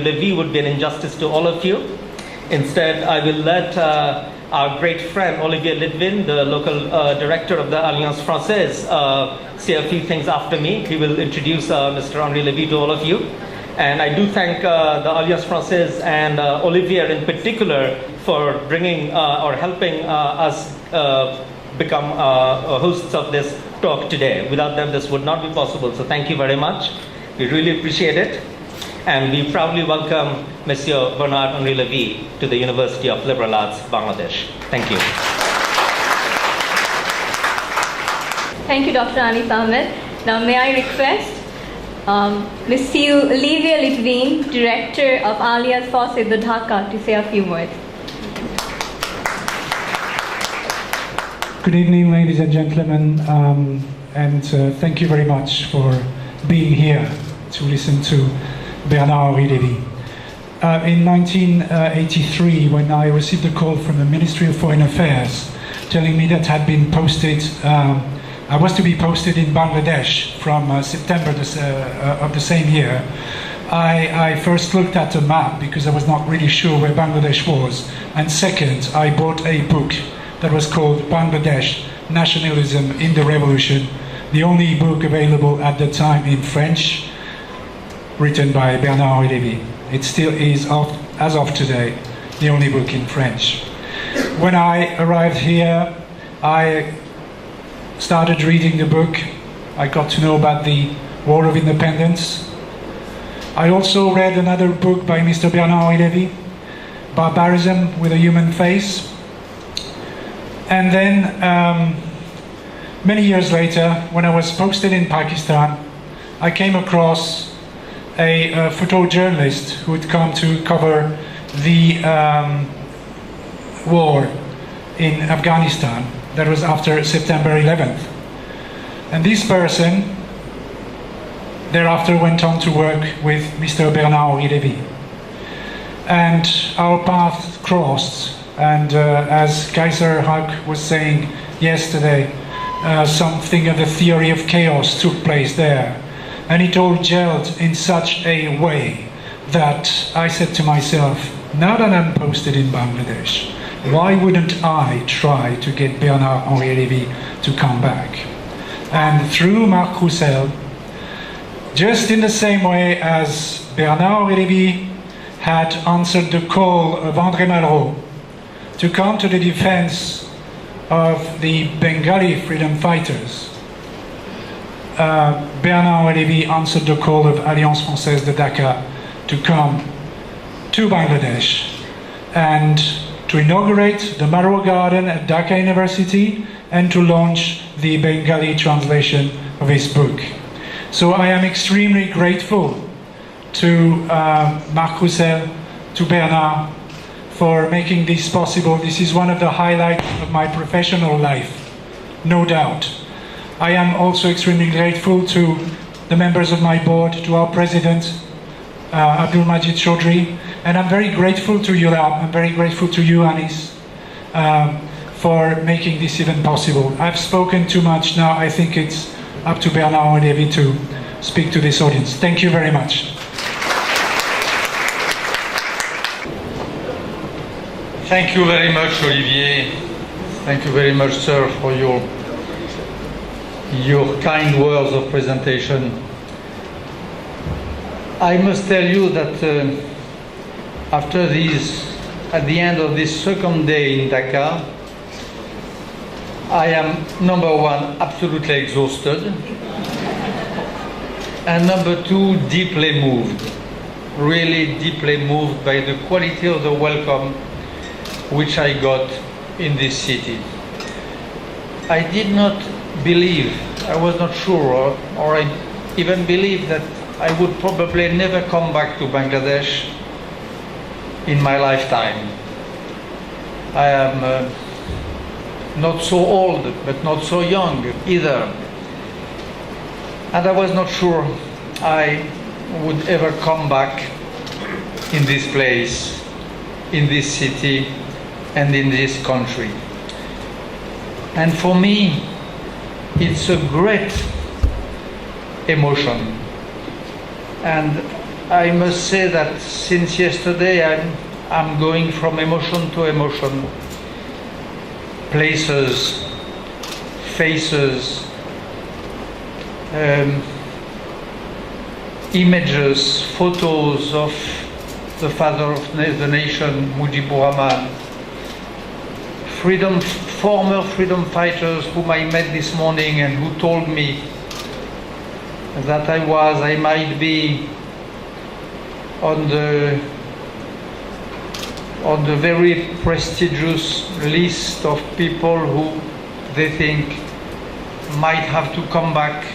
Lévy would be an injustice to all of you. Instead, I will let our great friend Olivier Litvin, the local director of the Alliance Française, say a few things after me. He will introduce Mr. Henri Lévy to all of you. And I do thank the Alliance Française and Olivier in particular for bringing or helping us become hosts of this talk today. Without them, this would not be possible. So thank you very much. We really appreciate it. And we proudly welcome Monsieur Bernard-Henri Lévy to the University of Liberal Arts, Bangladesh. Thank you. Thank you, Dr. Anif Ahmed. Now, may I request Monsieur Olivier Litvin, Director of Alliance Française de Dhaka, to say a few words. Good evening, ladies and gentlemen, and thank you very much for being here to listen to Bernard-Henri Lévy. In 1983, when I received a call from the Ministry of Foreign Affairs telling me that had been posted, I was to be posted in Bangladesh from September of the same year, I first looked at a map because I was not really sure where Bangladesh was, and second, I bought a book that was called Bangladesh, Nationalism in the Revolution, the only book available at the time in French, written by Bernard-Henri Lévy. It still is, as of today, the only book in French. When I arrived here, I started reading the book. I got to know about the War of Independence. I also read another book by Mr. Bernard-Henri Lévy, Barbarism with a Human Face. And then, many years later, when I was posted in Pakistan, I came across a photojournalist who had come to cover the war in Afghanistan that was after September 11th. And this person thereafter went on to work with Mr. Bernard-Henri Lévy. And our paths crossed, and as Kaiser Haq was saying yesterday, something of the theory of chaos took place there. And it all gelled in such a way that I said to myself, now that I'm posted in Bangladesh, why wouldn't I try to get Bernard-Henri Lévy to come back? And through Marc Roussel, just in the same way as Bernard-Henri Lévy had answered the call of André Malraux to come to the defense of the Bengali freedom fighters, Bernard-Henri Lévy answered the call of Alliance Française de Dhaka to come to Bangladesh and to inaugurate the Malraux Garden at Dhaka University and to launch the Bengali translation of his book. So I am extremely grateful to Marc Roussel, to Bernard, for making this possible. This is one of the highlights of my professional life, no doubt. I am also extremely grateful to the members of my board, to our president, Abdul Majid Chaudhry, and I'm very grateful to ULAB, I'm very grateful to you, Anis, for making this even possible. I've spoken too much now. I think it's up to Bernard-Henri Lévy to speak to this audience. Thank you very much. Thank you very much, Olivier. Thank you very much, sir, for your kind words of presentation. I must tell you that after this, at the end of this second day in Dhaka, I am, number one, absolutely exhausted, and number two, deeply moved, really deeply moved by the quality of the welcome which I got in this city. I did not believe, I was not sure, or I even believed that I would probably never come back to Bangladesh in my lifetime. I am not so old, but not so young either. And I was not sure I would ever come back in this place, in this city, and in this country. And for me, it's a great emotion. And I must say that since yesterday I'm going from emotion to emotion. Places, faces, images, photos of the father of the nation, Mujibur Rahman, former freedom fighters whom I met this morning and who told me that I might be on the very prestigious list of people who they think might have to come back